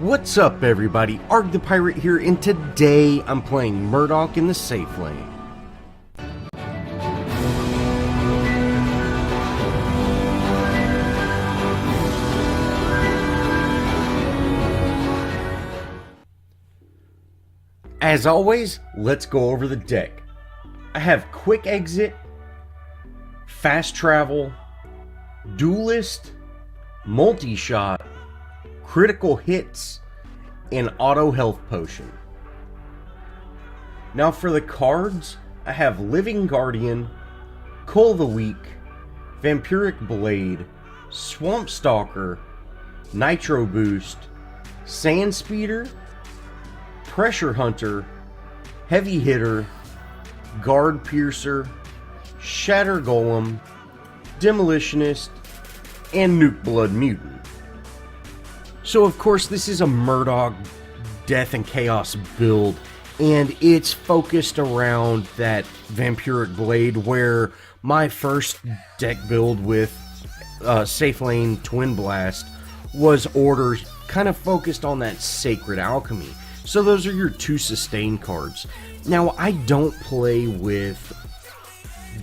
What's up, everybody? Arrg the Pirate here, and today I'm playing Murdock in the Safe Lane. As always, let's go over the deck. I have Quick Exit, Fast Travel, Duelist, Multi-Shot, Critical Hits, and Auto Health Potion. Now for the cards, I have Living Guardian, Cull the Weak, Vampiric Blade, Swamp Stalker, Nitro Boost, Sand Speeder, Pressure Hunter, Heavy Hitter, Guard Piercer, Shatter Golem, Demolitionist, and Nuke Blood Mutant. So of course this is a Murdock Death and Chaos build, and it's focused around that Vampiric Blade, where my first deck build with Safe Lane Twin Blast was orders kind of focused on that Sacred Alchemy. So those are your two sustain cards. Now I don't play with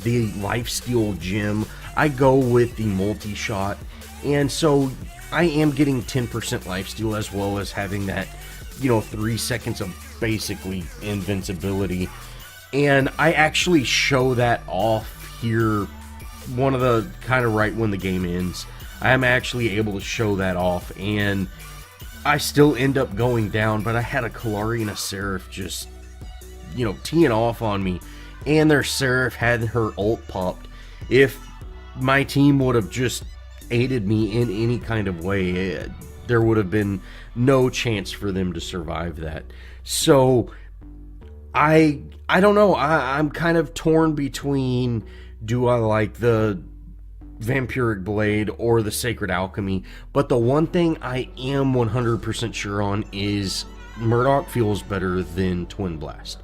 the Lifesteal Gem, I go with the Multi-Shot, and so I am getting 10% lifesteal as well as having that, 3 seconds of basically invincibility. And I actually show that off here, one of the kind of right when the game ends. I am actually able to show that off, and I still end up going down, but I had a Kalari and a Seraph just, teeing off on me, and their Seraph had her ult popped. If my team would have just aided me in any kind of way, there would have been no chance for them to survive that. So I don't know, I'm kind of torn between, do I like the Vampiric Blade or the Sacred Alchemy, but the one thing I am 100% sure on is Murdock feels better than Twin Blast.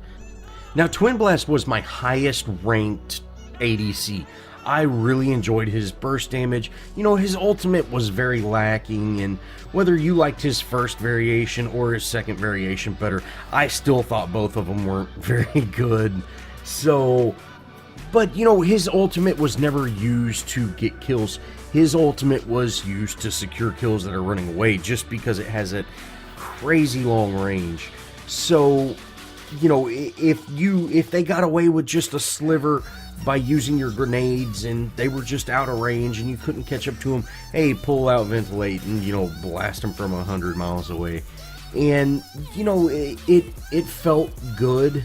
Now Twin Blast was my highest ranked ADC. I really enjoyed his burst damage. His ultimate was very lacking, and whether you liked his first variation or his second variation better, I still thought both of them weren't very good. So, but his ultimate was never used to get kills. His ultimate was used to secure kills that are running away, just because it has that crazy long range. So, if they got away with just a sliver by using your grenades and they were just out of range and you couldn't catch up to them, hey, pull out Ventilate and blast them from 100 miles away. And it felt good.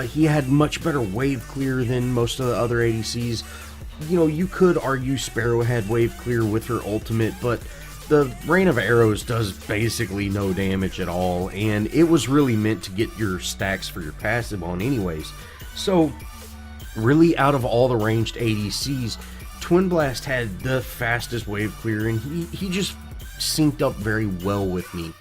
He had much better wave clear than most of the other ADCs. You could argue Sparrow had wave clear with her ultimate, but the Rain of Arrows does basically no damage at all, and it was really meant to get your stacks for your passive on anyways. So really, out of all the ranged ADCs, Twin Blast had the fastest wave clear, and he just synced up very well with me.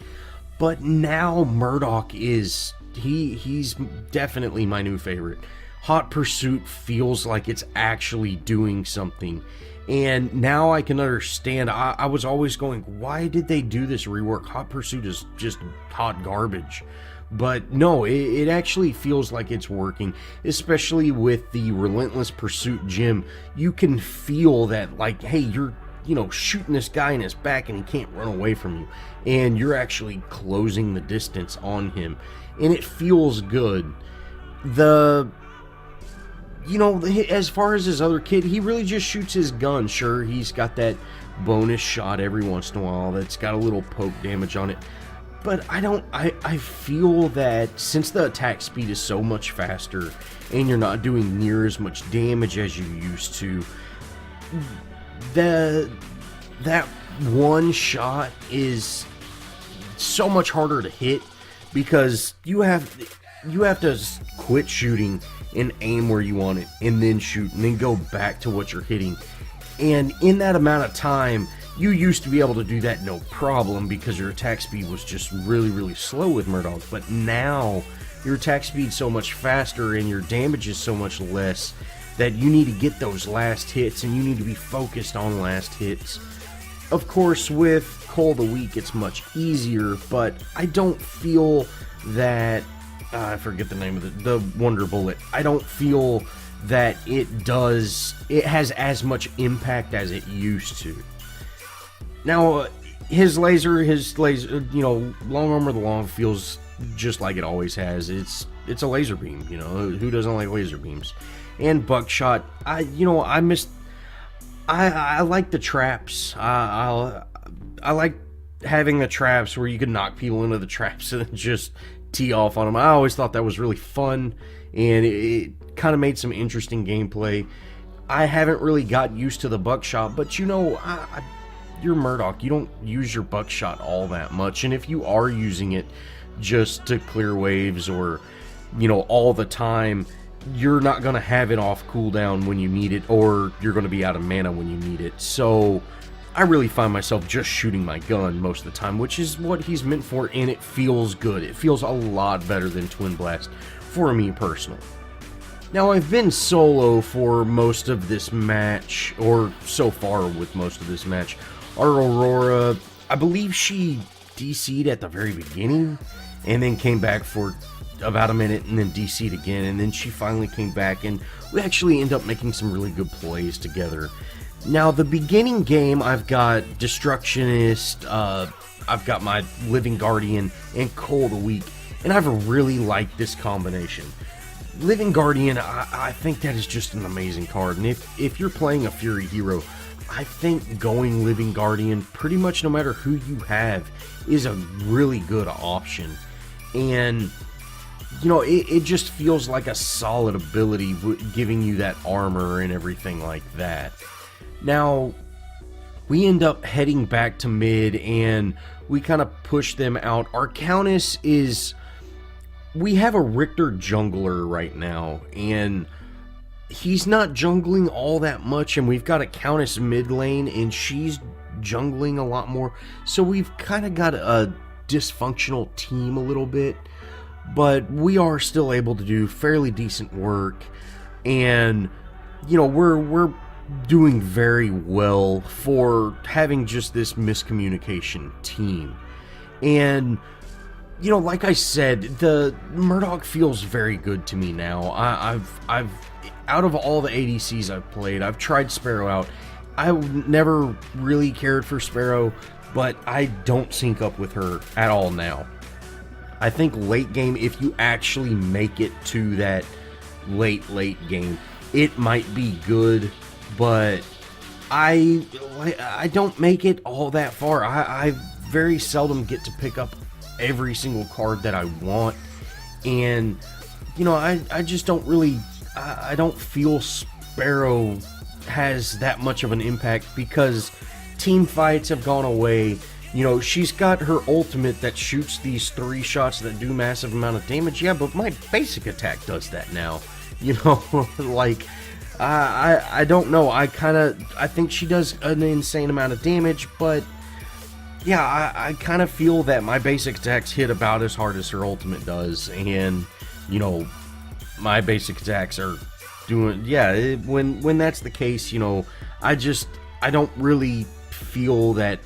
But now Murdock is, he's definitely my new favorite. Hot Pursuit feels like it's actually doing something. And now I can understand. I was always going, why did they do this rework? Hot Pursuit is just hot garbage. But no, it actually feels like it's working, especially with the Relentless Pursuit gem. You can feel that, like, hey, you're, shooting this guy in his back and he can't run away from you. And you're actually closing the distance on him. And it feels good. As far as his other kid, he really just shoots his gun. Sure, he's got that bonus shot every once in a while that's got a little poke damage on it. But I feel that since the attack speed is so much faster and you're not doing near as much damage as you used to, that one shot is so much harder to hit, because you have to quit shooting and aim where you want it and then shoot and then go back to what you're hitting. And in that amount of time, you used to be able to do that no problem because your attack speed was just really, really slow with Murdock. But now your attack speed's so much faster and your damage is so much less that you need to get those last hits, and you need to be focused on last hits. Of course, with Call the Week, it's much easier, but I don't feel that, I forget the name of the Wonder Bullet, I don't feel that it has as much impact as it used to. Now, his laser, long arm of the law feels just like it always has. It's a laser beam, who doesn't like laser beams? And buckshot, I like the traps. I like having the traps where you can knock people into the traps and just tee off on them. I always thought that was really fun, and it kind of made some interesting gameplay. I haven't really got used to the buckshot, but you're Murdock. You don't use your buckshot all that much, and if you are using it just to clear waves or, all the time, you're not going to have it off cooldown when you need it, or you're going to be out of mana when you need it. So I really find myself just shooting my gun most of the time, which is what he's meant for, and it feels good. It feels a lot better than Twin Blast for me personally. Now, I've been solo for most of this match, or so far with most of this match. Our Aurora, I believe she DC'd at the very beginning, and then came back for about a minute, and then DC'd again, and then she finally came back, and we actually end up making some really good plays together. Now, the beginning game, I've got Destructionist, I've got my Living Guardian, and Call the Week, and I've really liked this combination. Living Guardian, I think that is just an amazing card, and if you're playing a Fury hero, I think going Living Guardian, pretty much no matter who you have, is a really good option. And, it just feels like a solid ability, giving you that armor and everything like that. Now, we end up heading back to mid, and we kind of push them out. Our Countess is... We have a Richter jungler right now, and he's not jungling all that much, and we've got a Countess mid lane, and she's jungling a lot more. So we've kind of got a dysfunctional team a little bit, but we are still able to do fairly decent work, and, we're doing very well for having just this miscommunication team. And... like I said, the Murdock feels very good to me now. I've out of all the ADCs I've played, I've tried Sparrow out. I never really cared for Sparrow, but I don't sync up with her at all now. I think late game, if you actually make it to that late game, it might be good, but I don't make it all that far. I very seldom get to pick up every single card that I want, and I just don't really I don't feel Sparrow has that much of an impact, because team fights have gone away. She's got her ultimate that shoots these 3 shots that do massive amount of damage, yeah, but my basic attack does that now. Like, I don't know, I think she does an insane amount of damage, but yeah, I kind of feel that my basic attacks hit about as hard as her ultimate does, and, my basic attacks are doing, yeah, when that's the case, I don't really feel that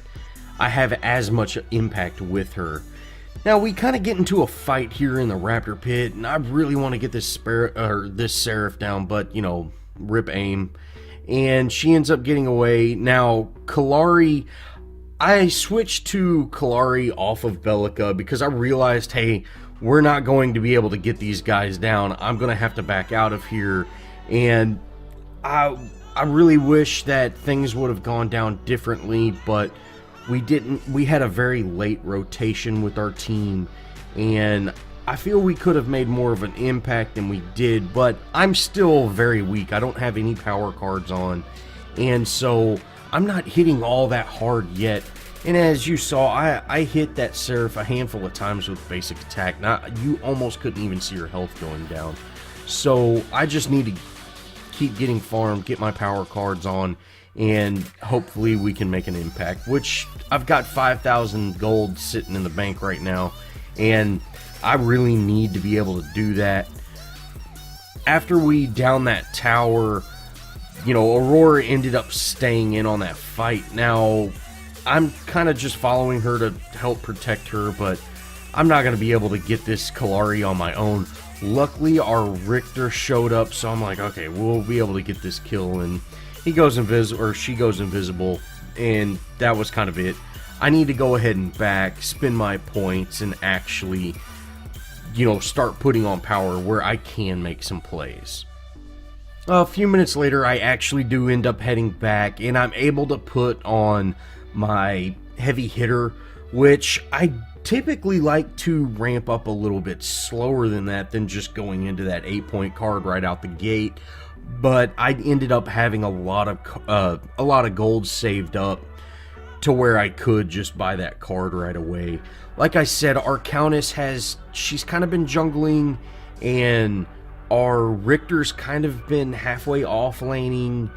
I have as much impact with her. Now, we kind of get into a fight here in the Raptor Pit, and I really want to get this Seraph down, but, rip aim, and she ends up getting away. Now, Kallari... I switched to Kallari off of Bellica because I realized, hey, we're not going to be able to get these guys down. I'm going to have to back out of here. And I really wish that things would have gone down differently, but we didn't. We had a very late rotation with our team, and I feel we could have made more of an impact than we did, but I'm still very weak. I don't have any power cards on, and so I'm not hitting all that hard yet. And as you saw, I hit that Seraph a handful of times with basic attack. Now, you almost couldn't even see her health going down. So I just need to keep getting farmed, get my power cards on, and hopefully we can make an impact, which I've got 5,000 gold sitting in the bank right now, and I really need to be able to do that. After we down that tower, Aurora ended up staying in on that fight. Now, I'm kind of just following her to help protect her, but I'm not going to be able to get this Kallari on my own. Luckily, our Richter showed up, so I'm like, okay, we'll be able to get this kill, and he goes invisible, or she goes invisible, and that was kind of it. I need to go ahead and back, spend my points, and actually, start putting on power where I can make some plays. A few minutes later, I actually do end up heading back, and I'm able to put on my heavy hitter, which I typically like to ramp up a little bit slower than that, than just going into that 8-point card right out the gate. But I ended up having a lot of gold saved up to where I could just buy that card right away. Like I said, our Countess she's kind of been jungling, and our Richter's kind of been halfway off laning.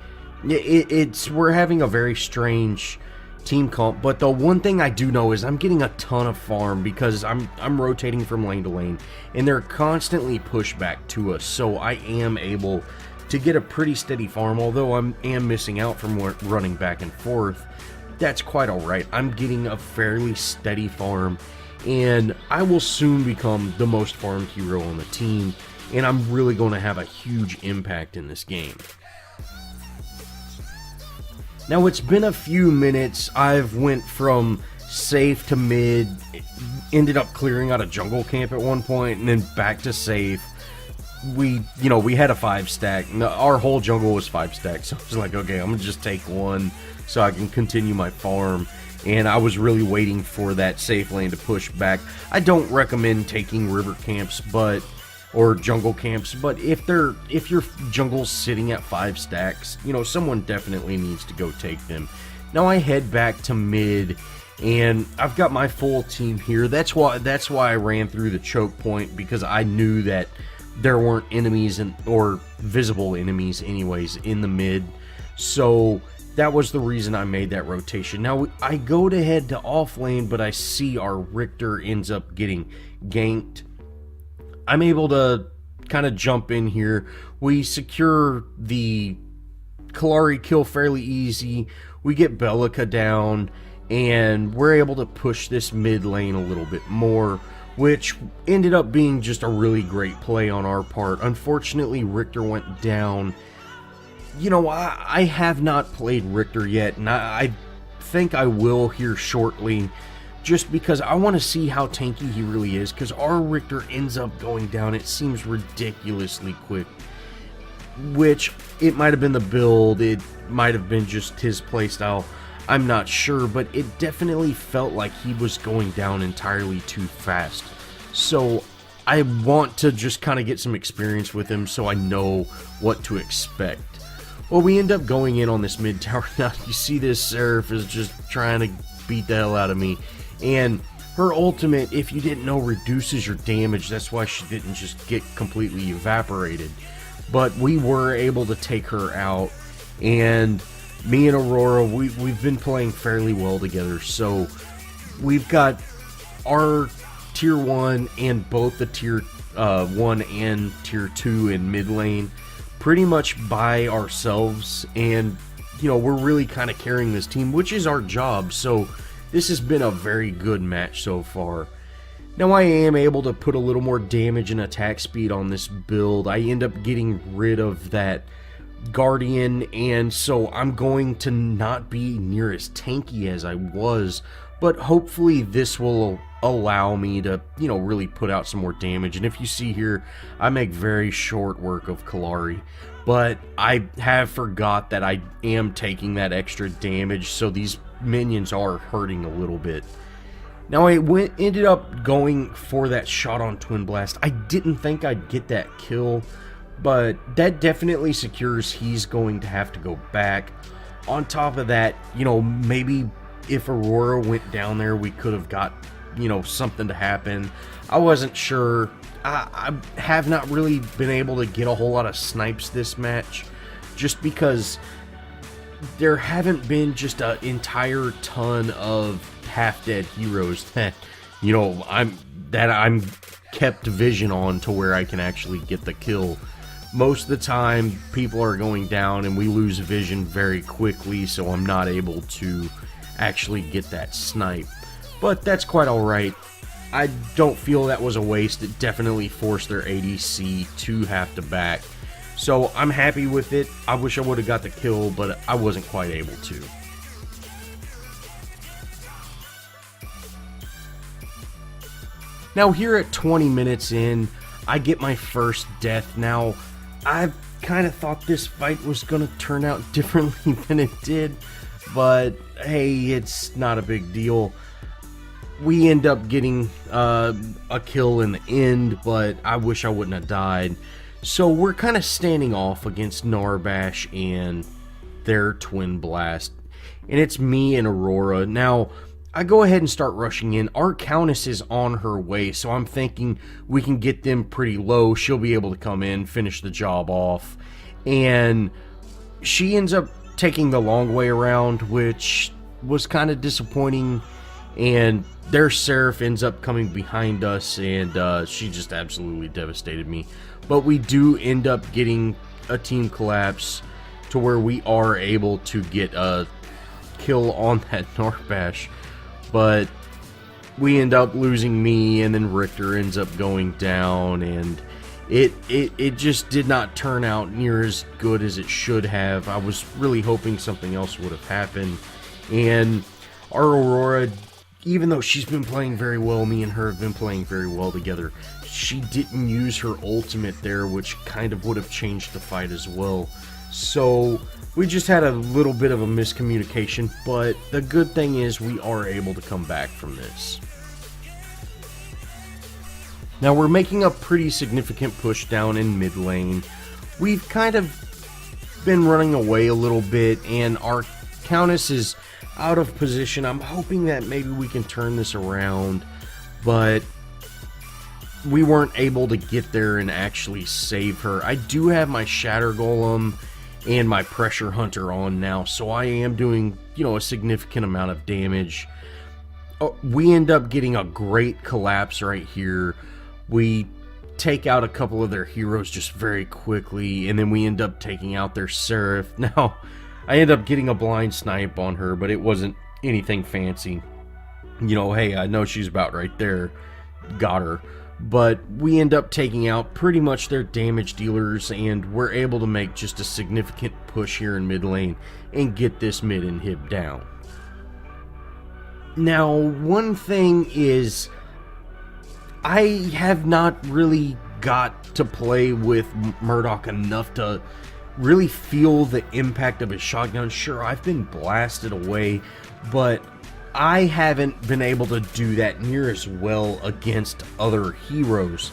We're having a very strange team comp, but the one thing I do know is I'm getting a ton of farm because I'm rotating from lane to lane, and they're constantly pushed back to us, so I am able to get a pretty steady farm. Although I am missing out from running back and forth, that's quite alright. I'm getting a fairly steady farm, and I will soon become the most farmed hero on the team, and I'm really going to have a huge impact in this game. Now, it's been a few minutes. I've went from safe to mid, ended up clearing out a jungle camp at one point, and then back to safe. We had a 5-stack. Our whole jungle was 5-stack, so I was like, okay, I'm going to just take one so I can continue my farm. And I was really waiting for that safe lane to push back. I don't recommend taking river camps, or jungle camps, but if your jungle's sitting at 5 stacks, someone definitely needs to go take them. Now I head back to mid, and I've got my full team here. That's why I ran through the choke point, because I knew that there weren't enemies or visible enemies anyways in the mid. So that was the reason I made that rotation. Now I go to head to off lane, but I see our Richter ends up getting ganked. I'm able to kind of jump in here. We secure the Kallari kill fairly easy. We get Bellica down, and we're able to push this mid lane a little bit more, which ended up being just a really great play on our part. Unfortunately, Richter went down. I have not played Richter yet, and I think I will here shortly, just because I want to see how tanky he really is, because our Richter ends up going down, it seems ridiculously quick, which it might have been the build, it might have been just his playstyle, I'm not sure, but it definitely felt like he was going down entirely too fast. So I want to just kind of get some experience with him so I know what to expect. Well, we end up going in on this mid tower. Now you see this Seraph is just trying to beat the hell out of me. And her ultimate, if you didn't know, reduces your damage. That's why she didn't just get completely evaporated. But we were able to take her out. And me and Aurora, we've been playing fairly well together. So we've got our tier 1 and both the tier 1 and tier 2 in mid lane pretty much by ourselves. And, we're really kind of carrying this team, which is our job. So this has been a very good match so far. Now I am able to put a little more damage and attack speed on this build. I end up getting rid of that Guardian, and so I'm going to not be near as tanky as I was, but hopefully this will allow me to, really put out some more damage. And if you see here, I make very short work of Kallari, but I have forgot that I am taking that extra damage, so these minions are hurting a little bit. Now I ended up going for that shot on Twin Blast. I didn't think I'd get that kill, but that definitely secures he's going to have to go back. On top of that, maybe if Aurora went down there, we could have got, something to happen. I wasn't sure. I have not really been able to get a whole lot of snipes this match, just because there haven't been just an entire ton of half-dead heroes that, I'm kept vision on to where I can actually get the kill. Most of the time, people are going down and we lose vision very quickly, so I'm not able to actually get that snipe. But that's quite alright. I don't feel that was a waste. It definitely forced their ADC to have to back. So I'm happy with it. I wish I would have got the kill, but I wasn't quite able to. Now here at 20 minutes in, I get my first death. Now, I kind of thought this fight was going to turn out differently than it did, but hey, it's not a big deal. We end up getting a kill in the end, but I wish I wouldn't have died. So we're kind of standing off against Narbash and their Twin Blast, and it's me and Aurora. Now, I go ahead and start rushing in. Our Countess is on her way, so I'm thinking we can get them pretty low. She'll be able to come in, finish the job off, and she ends up taking the long way around, which was kind of disappointing, and their Seraph ends up coming behind us, and she just absolutely devastated me. But we do end up getting a team collapse to where we are able to get a kill on that Narbash. But we end up losing me, and then Richter ends up going down, and it just did not turn out near as good as it should have. I was really hoping something else would have happened. And our Aurora, even though she's been playing very well, me and her have been playing very well together, she didn't use her ultimate there, which kind of would have changed the fight as well. So we just had a little bit of a miscommunication, but the good thing is we are able to come back from this. Now we're making a pretty significant push down in mid lane. We've kind of been running away a little bit, and our Countess is out of position. I'm hoping that maybe we can turn this around, but we weren't able to get there and actually save her. I do have my Shatter Golem and my Pressure Hunter on now, so I am doing, a significant amount of damage. We end up getting a great collapse right here. We take out a couple of their heroes just very quickly, and then we end up taking out their Seraph. Now, I end up getting a blind snipe on her, but it wasn't anything fancy. Hey, I know she's about right there. Got her. But we end up taking out pretty much their damage dealers, and we're able to make just a significant push here in mid lane and get this mid inhib down. Now, one thing is, I have not really got to play with Murdock enough to really feel the impact of his shotgun. Sure, I've been blasted away, but I haven't been able to do that near as well against other heroes.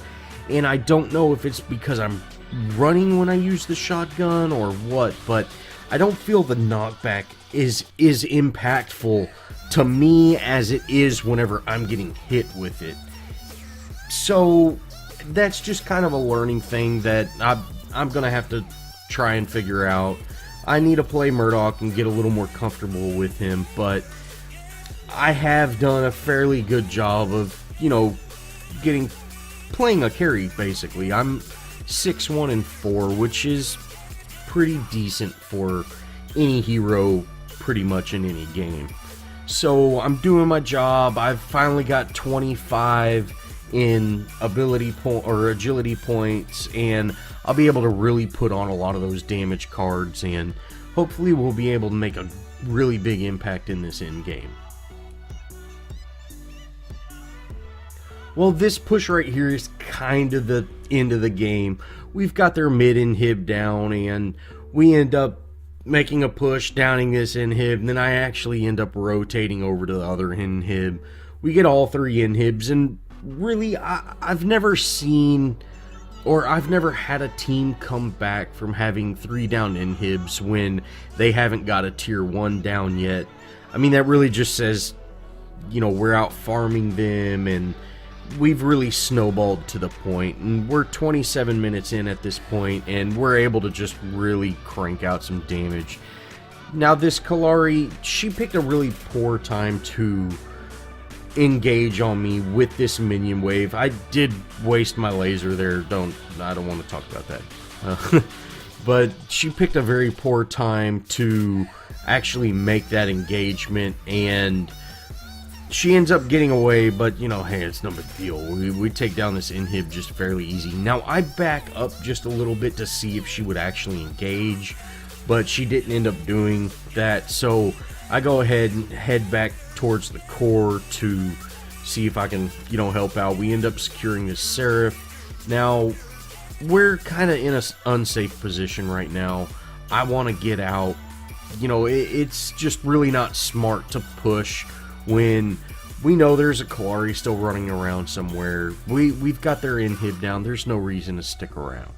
And I don't know if it's because I'm running when I use the shotgun or what, but I don't feel the knockback is impactful to me as it is whenever I'm getting hit with it. So that's just kind of a learning thing that I'm going to have to try and figure out. I need to play Murdock and get a little more comfortable with him, but I have done a fairly good job of, playing a carry, basically. I'm 6-1-4, which is pretty decent for any hero pretty much in any game. So I'm doing my job. I've finally got 25 in ability point or agility points, and I'll be able to really put on a lot of those damage cards, and hopefully we'll be able to make a really big impact in this end game. Well, this push right here is kind of the end of the game. We've got their mid inhib down, and we end up making a push, downing this inhib, and then I actually end up rotating over to the other inhib. We get all three inhibs, and really, I've never seen, or I've never had a team come back from having 3 down inhibs when they haven't got a tier 1 down yet. I mean, that really just says, we're out farming them, and we've really snowballed to the point, and we're 27 minutes in at this point, and we're able to just really crank out some damage. Now, this Kalari, she picked a really poor time to engage on me with this minion wave. I did waste my laser there. I don't want to talk about that. But she picked a very poor time to actually make that engagement, and she ends up getting away, but you know, hey, it's no big deal. We take down this inhib just fairly easy. Now I back up just a little bit to see if she would actually engage, but she didn't end up doing that, so I go ahead and head back towards the core to see if I can, you know, help out. We end up securing this Seraph. Now we're kind of in an unsafe position right now. I want to get out. You know, it's just really not smart to push when we know there's a Kallari still running around somewhere. We've got their inhib down. There's no reason to stick around.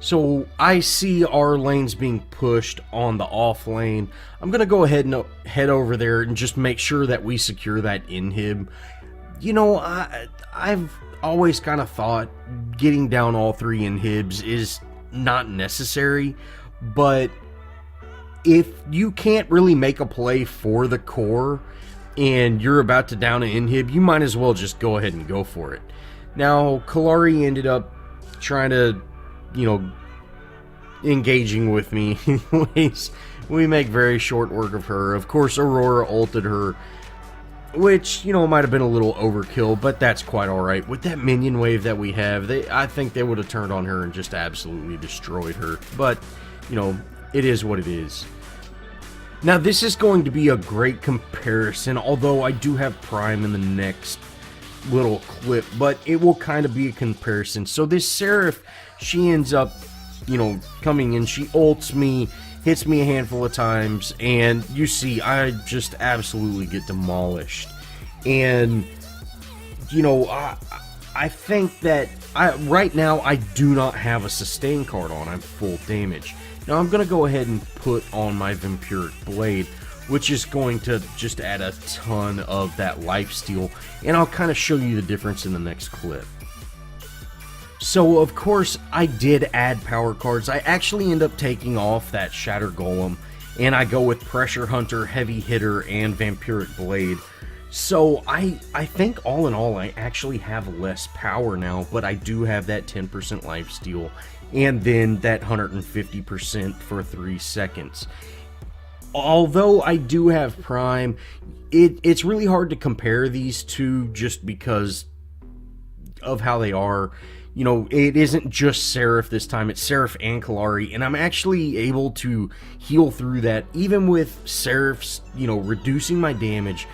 So I see our lanes being pushed on the off lane. I'm going to go ahead and head over there and just make sure that we secure that inhib. You know, I've always kind of thought getting down all 3 inhibs is not necessary, but if you can't really make a play for the core and you're about to down an inhib, you might as well just go ahead and go for it. Now, Kallari ended up trying to, you know, engaging with me. Anyways, we make very short work of her. Of course, Aurora ulted her, which, you know, might have been a little overkill, but that's quite alright. With that minion wave that we have, I think they would have turned on her and just absolutely destroyed her. But, you know, it is what it is. Now, this is going to be a great comparison, although I do have Prime in the next little clip, but it will kind of be a comparison. So this Seraph, she ends up, you know, coming in, she ults me, hits me a handful of times, and you see I just absolutely get demolished. And, you know, I think that right now I do not have a sustain card on. I'm full damage. Now I'm going to go ahead and put on my Vampiric Blade, which is going to just add a ton of that lifesteal, and I'll kind of show you the difference in the next clip. So of course I did add power cards. I actually end up taking off that Shatter Golem, and I go with Pressure Hunter, Heavy Hitter, and Vampiric Blade. So I think all in all I actually have less power now, but I do have that 10% lifesteal, and then that 150% for 3 seconds. Although I do have Prime, it's really hard to compare these two just because of how they are. You know, it isn't just Seraph this time, it's Seraph and Kallari, and I'm actually able to heal through that, even with Seraph's, you know, reducing my damage,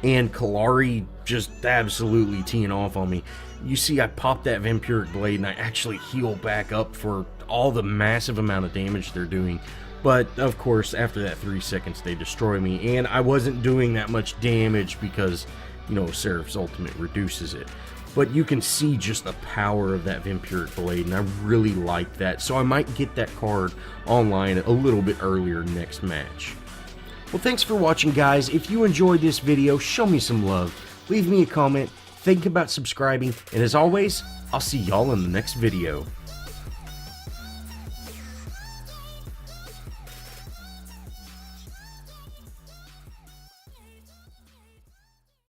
and Kallari just absolutely teeing off on me. You see, I pop that Vampiric Blade, and I actually heal back up for all the massive amount of damage they're doing. But, of course, after that 3 seconds, they destroy me, and I wasn't doing that much damage because, you know, Seraph's ultimate reduces it. But you can see just the power of that Vampiric Blade, and I really like that. So I might get that card online a little bit earlier next match. Well, thanks for watching, guys. If you enjoyed this video, show me some love. Leave me a comment, think about subscribing, and as always, I'll see y'all in the next video.